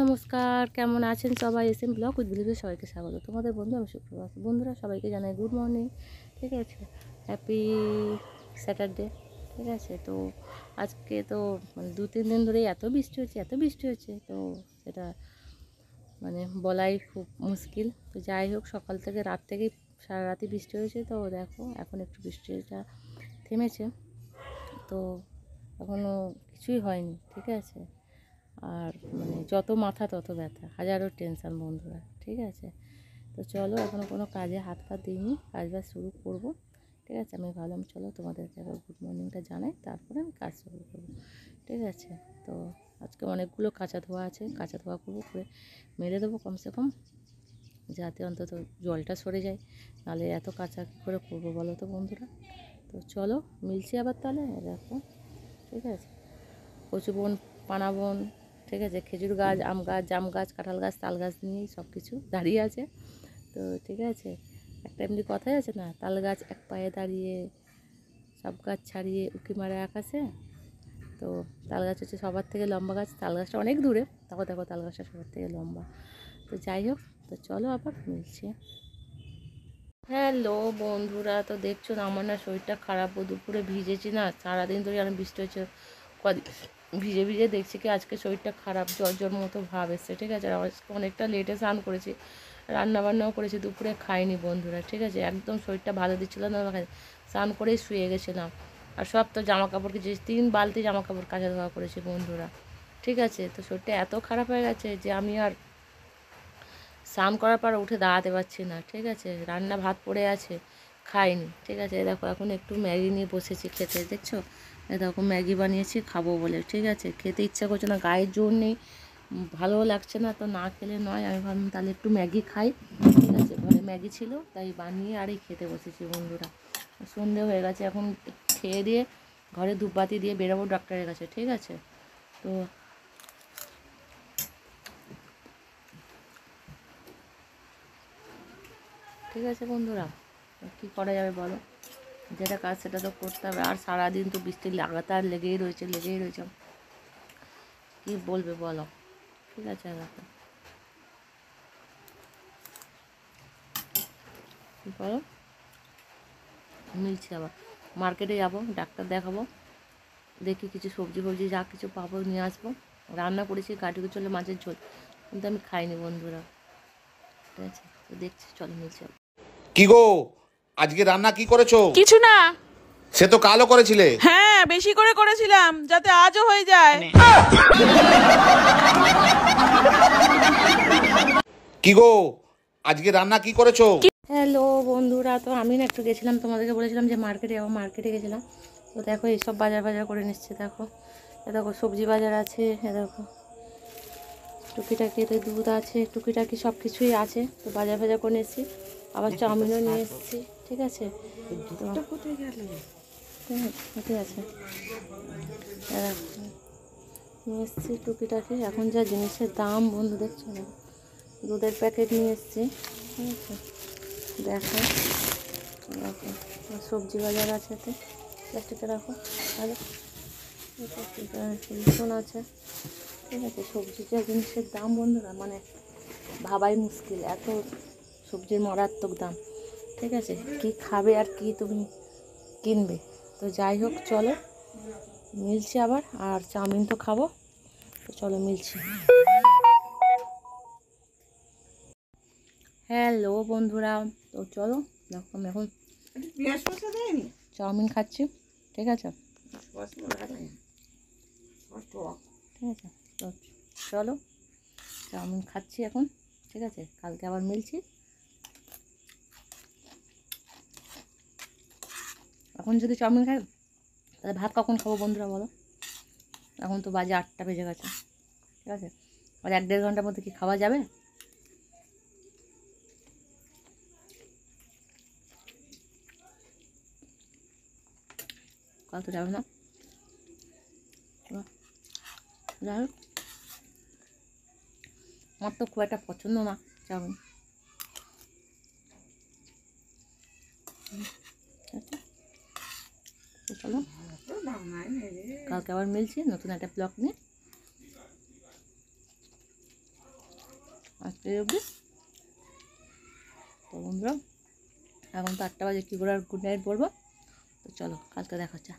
নমস্কার, কেমন আছেন সবাই? এসএম ব্লগ উইথ ভিলেজে সবাইকে স্বাগত। তোমাদের বন্ধু আমি সুপ্রভাত। বন্ধুরা সবাইকে জানাই গুড মর্নিং। ঠিক আছে, হ্যাপি স্যাটারডে। ঠিক আছে, তো আজকে তো মানে 2-3 দিন ধরেই এত বৃষ্টি হচ্ছে তো সেটা মানে বলাই খুব মুশকিল। তো যাই হোক, সকাল থেকে রাত থেকেই সারা রাতই বৃষ্টি হয়েছে। তো দেখো এখন একটু বৃষ্টিটা থেমেছে, তো এখনও কিছুই হয়নি। ঠিক আছে, আর মানে যত মাথা তত ব্যথা, হাজারো টেনশান বন্ধুরা। ঠিক আছে, তো চলো, এখনও কোনো কাজে হাত পা দিইনি, কাজ বাজ শুরু করবো। ঠিক আছে, আমি ভাবলাম চলো তোমাদেরকে একবার গুড মর্নিংটা জানাই, তারপরে আমি কাজ শুরু করবো। ঠিক আছে, তো আজকে অনেকগুলো কাঁচা ধোয়া আছে, কাঁচা ধোয়া করবো, করে মেলে দেবো কমসে কম, যাতে অন্তত জলটা সরে যায়। নাহলে এত কাঁচা কী করে করবো বলো তো বন্ধুরা। তো চলো মিলছি আবার তাহলে। দেখো, ঠিক আছে, কচু বন, পানা বন, ঠিক আছে, খেজুর গাছ, আম গাছ, জাম গাছ, কাঁঠাল গাছ, তাল গাছ নিয়েই সব কিছু দাঁড়িয়ে আছে। তো ঠিক আছে, একটা এমনি কথাই আছে না, তাল গাছ এক পায়ে দাঁড়িয়ে, সব গাছ ছাড়িয়ে উঁকি মারে আকাশে। তো তাল গাছ হচ্ছে সবার থেকে লম্বা গাছ, তাল গাছটা অনেক দূরে, দেখো দেখো তাল গাছটা সবার থেকে লম্বা। তো যাই হোক, তো চলো আবার মিলছে। হ্যালো বন্ধুরা, তো দেখছো না আমার না শরীরটা খারাপ, দুপুরে ভিজেছি না, সারাদিন ধরে আমি বৃষ্টি হচ্ছে, কদিন ভিজে ভিজে দেখছি কি আজকে শরীরটা খারাপ, জ্বর জ্বর মতো ভাব এসছে। ঠিক আছে, আর আজকে অনেকটা লেটে স্নান করেছি, রান্নাবান্নাও করেছি, দুপুরে খাইনি বন্ধুরা। ঠিক আছে, একদম শরীরটা ভালো দিচ্ছিল না, স্নান করেই শুয়ে গেছিলাম। আর সব তো জামা কাপড় কিছু 3 বালতি জামা কাপড় কাচা ধোয়া করেছি বন্ধুরা। ঠিক আছে, তো শরীরটা এত খারাপ হয়ে গেছে যে আমি আর স্নান করার পর উঠে দাঁড়াতে পারছি না। ঠিক আছে, রান্না ভাত পড়ে আছে, খাইনি। ঠিক আছে, দেখো এখন একটু ম্যাগি নিয়ে বসেছি খেতে, দেখছো, দেখো ম্যাগি বানিয়েছি খাবো বলে। ঠিক আছে, খেতে ইচ্ছা করছে না, গায়ের জোর নেই, ভালোও লাগছে না, তো না খেলে নয়। আমি ভাবলাম তাহলে একটু ম্যাগি খাই। ঠিক আছে, ঘরে ম্যাগি ছিল তাই বানিয়ে আরই খেতে বসেছি বন্ধুরা। সন্ধে হয়ে গেছে, এখন খেয়ে দিয়ে ঘরে ধূপবাতি দিয়ে বেরোবো ডক্টরের কাছে। ঠিক আছে, তো ঠিক আছে বন্ধুরা, কী করা যাবে বলো, যেটা কাজ সেটা তো করতে হবে। আর সারাদিন তো বৃষ্টি লাগাতার লেগেই রয়েছে। কী বলবে বলো। ঠিক আছে, দেখো কী করো, মিলছে আবার মার্কেটে যাবো, ডাক্তার দেখাবো, দেখি কিছু সবজি ফবজি যা কিছু পাবো নিয়ে আসবো। রান্না করেছি কাটিয়ে চলে মাছের ঝোল, কিন্তু আমি খাইনি বন্ধুরা। ঠিক আছে, তো দেখছি, চলো মিলছে। কি গো, আজকে রান্না কি করেছো? কিছু না। সে তো কালও করেছিলে। হ্যাঁ, বেশি করে করেছিলাম যাতে আজও হয়ে যায়। কি গো, আজকে রান্না কি করেছো? হ্যালো বন্ধুরা, তো আমি না একটু গেছিলাম, তোমাদেরকে বলেছিলাম যে মার্কেটে যাবো, মার্কেটে গেছিলাম। তো দেখো এইসব বাজার করে নিচ্ছে। দেখো, এ দেখো সবজি বাজার আছে, এ দেখো টুকিটাকি, এতে দুধ আছে, টুকিটাকি সব কিছুই আছে। তো বাজার করে নিয়েছি, আবার চাউমিনও নিয়ে এসেছি। ঠিক আছে, তো কোথায় আছে, নিয়ে এসেছি টুকিটাকি। এখন যা জিনিসের দাম বন্ধু, দেখছো না, দুধের প্যাকেট নিয়ে এসেছি। ঠিক আছে, দেখো দেখো সবজি বাজার আছে, এতে প্লাস্টিকে রাখো, তাহলে রসুন আছে। ঠিক আছে, সবজির যা জিনিসের দাম বন্ধুরা, মানে ভাবাই মুশকিল, এত সবজির মারাত্মক দাম। ঠিক আছে, কি খাবে আর কি তুমি কিনবে। তো যাই হোক, চলো মিলছি আবার, আর চাউমিন তো খাবো, তো চলো মিলছি। হ্যালো বন্ধুরা, তো চলো দেখো আমি এখন চাউমিন খাচ্ছি। ঠিক আছে, ঠিক আছে, তো চলো চাউমিন খাচ্ছি এখন। ঠিক আছে, কালকে আবার মিলছি। এখন যদি চাউমিন খাই তাহলে ভাত কখন খাবো বন্ধুরা বলো। এখন তো বাজে 8টা বেজে গেছে। ঠিক আছে, আর 1-1.5 ঘন্টার মধ্যে কি খাওয়া যাবে? কাল তো যাবে না। যাই হোক, আমার তো খুব একটা পছন্দ না চাউমিন। চলো কালকে আবার মিলছি নতুন একটা ব্লগ নিয়ে। আজকে এই অবধি। তো বন্ধুরা এখন তো 8টা বাজে, কী করে আর গুড নাইট বলবো। তো চলো কালকে দেখা হচ্ছে।